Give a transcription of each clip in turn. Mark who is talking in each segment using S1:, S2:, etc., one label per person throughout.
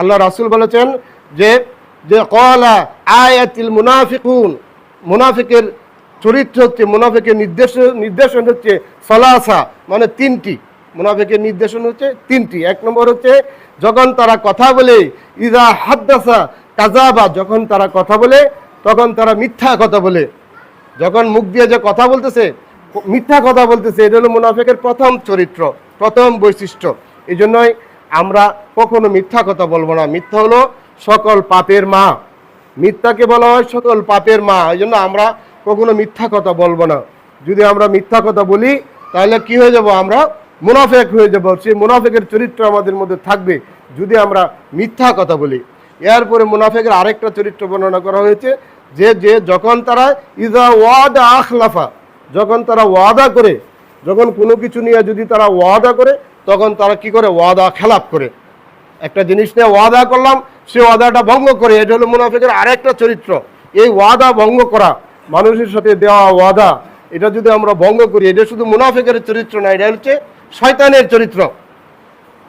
S1: আল্লাহ রাসূল বলেছেন যে যে ক্বালা আয়াতুল মুনাফিকুন, মুনাফিকের চরিত্র হচ্ছে, মুনাফিকের নির্দেশন হচ্ছে সালাসা, মানে তিনটি। মুনাফিকের নির্দেশন হচ্ছে তিনটি। এক নম্বর হচ্ছে যখন তারা কথা বলে, ইযা হাদ্দাসা কাযাবা, যখন তারা কথা বলে তখন তারা মিথ্যা কথা বলে। যখন মুখ দিয়ে যে কথা বলতেছে, মিথ্যা কথা বলতেছে, এটা হলো মুনাফিকের প্রথম চরিত্র, প্রথম বৈশিষ্ট্য। এই জন্যই আমরা কখনো মিথ্যা কথা বলবো না। মিথ্যা হলো সকল পাপের মা, মিথ্যাকে বলা হয় সকল পাপের মা। এই জন্য আমরা কখনো মিথ্যা কথা বলবো না। যদি আমরা মিথ্যা কথা বলি তাহলে কি হয়ে যাব? আমরা মুনাফিক হয়ে যাব। সেই মুনাফিকের চরিত্র আমাদের মধ্যে থাকবে যদি আমরা মিথ্যা কথা বলি। এরপরে মুনাফিকের আরেকটা চরিত্র বর্ণনা করা হয়েছে যে যে যখন তারা ইজা ওয়াদা আখলাফা, যখন তারা ওয়াদা করে, যখন কোনো কিছু নিয়ে যদি তারা ওয়াদা করে তখন তারা কি করে? ওয়াদা খেলাপ করে। একটা জিনিস নিয়ে ওয়াদা করলাম, সে ওয়াদাটা ভঙ্গ করে। এটা হলো মুনাফিকের আরেকটা চরিত্র। এই ওয়াদা ভঙ্গ করা, মানুষের সাথে দেওয়া ওয়াদা, এটা যদি আমরা ভঙ্গ করি, এটা শুধু মুনাফিকের চরিত্র না, এটা হচ্ছে শয়তানের চরিত্র।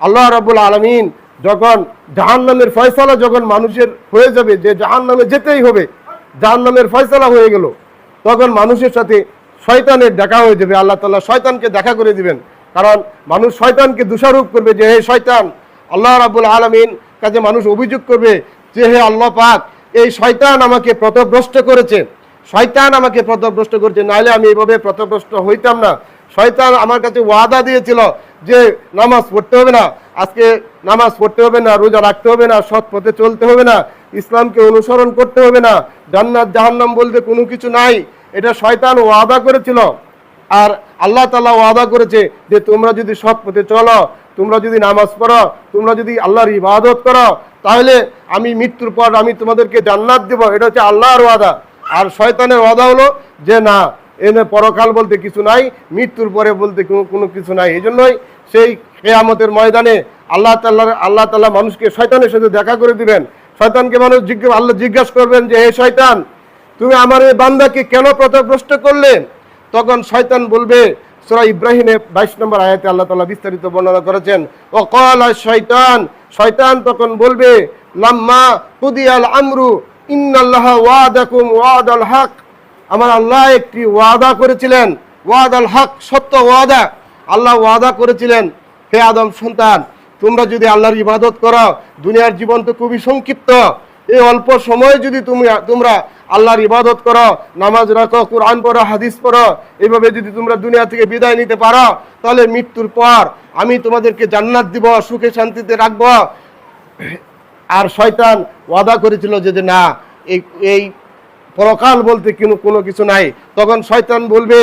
S1: আল্লাহ রাব্বুল আলামিন যখন জাহান্নামের ফয়সালা যখন মানুষের হয়ে যাবে, যে জাহান্নামে যেতেই হবে, জাহান্নামের ফয়সালা হয়ে গেল, তখন মানুষের সাথে শয়তানের দেখা হয়ে যাবে। আল্লাহ তাআলা শয়তানকে দেখা করে দিবেন। কারণ মানুষ শয়তানকে দোষারোপ করবে যে হে শয়তান। আল্লাহ রাব্বুল আলামিন কাছে মানুষ অভিযোগ করবে যে হে আল্লাহ পাক, এই শয়তান আমাকে পথভ্রষ্ট করেছে, শয়তান আমাকে পথভ্রষ্ট করেছে, নাহলে আমি এইভাবে পথভ্রষ্ট হইতাম না। শয়তান আমার কাছে ওয়াদা দিয়েছিল যে নামাজ পড়তে হবে না, আজকে নামাজ পড়তে হবে না, রোজা রাখতে হবে না, সৎ পথে চলতে হবে না, ইসলামকে অনুসরণ করতে হবে না, জান্নাত জাহান্নাম বলতে কোনো কিছু নাই। এটা শয়তান ওয়াদা করেছিল। আর আল্লাহ তাআলা ওয়াদা করেছে যে তোমরা যদি সৎ পথে চলো, তোমরা যদি নামাজ পড়ো, তোমরা যদি আল্লাহর ইবাদত করো, তাহলে আমি মৃত্যুর পর আমি তোমাদেরকে জান্নাত দেব। এটা হচ্ছে আল্লাহর ওয়াদা। আর শয়তানের ওয়াদা হলো যে না, এনে পরকাল বলতে কিছু নাই, মৃত্যুর পরে বলতে কোনো কিছু নাই। এই জন্যই সেই কিয়ামতের ময়দানে আল্লাহ তাআলা মানুষকে শয়তানের সাথে দেখা করে দিবেন। শয়তানকে মানুষ আল্লাহ জিজ্ঞাসা করবেন যে হে শয়তান, তুমি আমার এই বান্দাকে কেন পথভ্রষ্ট করলে? তখন শয়তান বলবে, সূরা ইব্রাহিমের 22 নম্বর আয়াতে আল্লাহ তাআলা বিস্তারিত বর্ণনা করেছেন, ও ক্বালা শয়তান, শয়তান তখন বলবে, লাম্মা কুদিয়াল আমরু ইন্নাল্লাহা ওয়াদাকুম ওয়াদাল হক, আমার আল্লাহ একটি ওয়াদা করেছিলেন, ওয়াদাল হক, সত্য ওয়াদা। আল্লাহ ওয়াদা করেছিলেন হে আদম সন্তান, তোমরা যদি আল্লাহর ইবাদত করো, দুনিয়ার জীবন তো খুবই সংক্ষিপ্ত, এই অল্প সময়ে যদি তোমরা আল্লাহর ইবাদত করো, নামাজ রাখো, কোরআন পড়ো, হাদিস পড়ো, এইভাবে যদি তোমরা দুনিয়া থেকে বিদায় নিতে পারো, তাহলে মৃত্যুর পর আমি তোমাদেরকে জান্নাত দিব, সুখে শান্তিতে রাখবো। আর শয়তান ওয়াদা করেছিল যে না, এই পরকাল বলতে কোনো কিছু নাই। তখন শয়তান বলবে,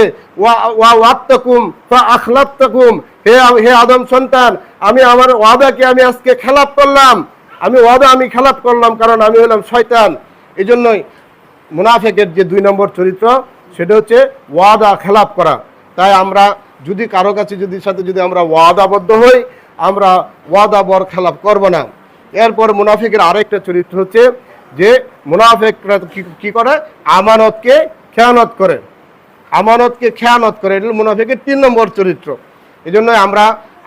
S1: ওয়াত্তাকুম ফা আখলাফতাকুম, হে আদম সন্তান, আমি আমার ওয়াদাকে আমি আজকে খেলাপ করলাম, আমি খেলাপ করলাম, কারণ আমি হলাম শয়তান। এই জন্যই মুনাফিকের যে 2 নম্বর চরিত্র, সেটা হচ্ছে ওয়াদা খেলাপ করা। তাই আমরা যদি কারো কাছে যদি আমরা ওয়াদাবদ্ধ হই, আমরা ওয়াদা বর খেলাপ করব না। এরপর মুনাফিকের আরেকটা চরিত্র হচ্ছে যে মুনাফিকরা কি করে? আমানতকে খেয়ানত করে, আমানতকে খেয়ানত করে। এটা মুনাফিকের 3 নম্বর চরিত্র। এই জন্য আমরা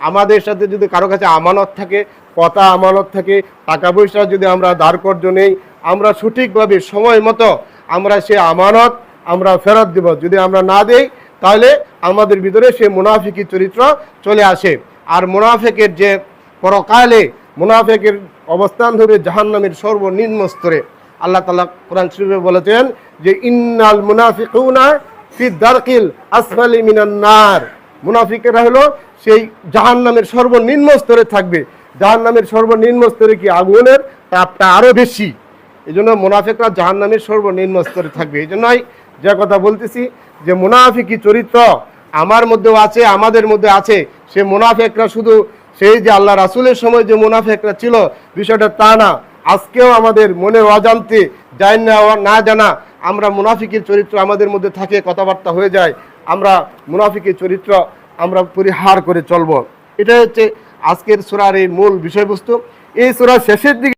S1: আমাদের সাথে যদি কারো কাছে আমানত থাকে, কথা আমানত থাকে, টাকা পয়সা যদি আমরা ধার কর্জ নেই, আমরা সঠিকভাবে সময় মতো আমরা সে আমানত আমরা ফেরত দেব। যদি আমরা না দেই তাহলে আমাদের ভিতরে সে মুনাফিকি চরিত্র চলে আসে। আর মুনাফিকের যে পরকালে মুনাফিকের অবস্থান হবে জাহান্নামের সর্বনিম্ন স্তরে। আল্লাহ তাআলা কোরআন শরীফে বলেছেন যে ইন্নাল মুনাফিকুনা ফি দারকিল আসফালি মিনান নার, মুনাফিকেরা হলো সেই জাহান্নামের সর্বনিম্ন স্তরে থাকবে। জাহান্নামের সর্বনিম্ন স্তরে কি? আগুনের তাপটা আরো বেশি। এই জন্য মুনাফিকরা জাহান্নামের সর্বনিম্ন স্তরে থাকবে। এই জন্যই যে কথা বলতেছি যে মুনাফিকি চরিত্র আমার মধ্যেও আছে, আমাদের মধ্যে আছে। সে মুনাফিকরা শুধু সেই যে আল্লাহ রাসূলের সময় যে মুনাফিকরা ছিল, বিষয়টা তা না। আজকেও আমাদের মনে অজান্তে, না জানা আমরা মুনাফিকের চরিত্র আমাদের মধ্যে থাকে, কথাবার্তা হয়ে যায়। আমরা মুনাফিকের চরিত্র আমরা পরিহার করে চলবো। এটা হচ্ছে আজকের সূরার এই মূল বিষয়বস্তু। এই সূরার শেষের দিকে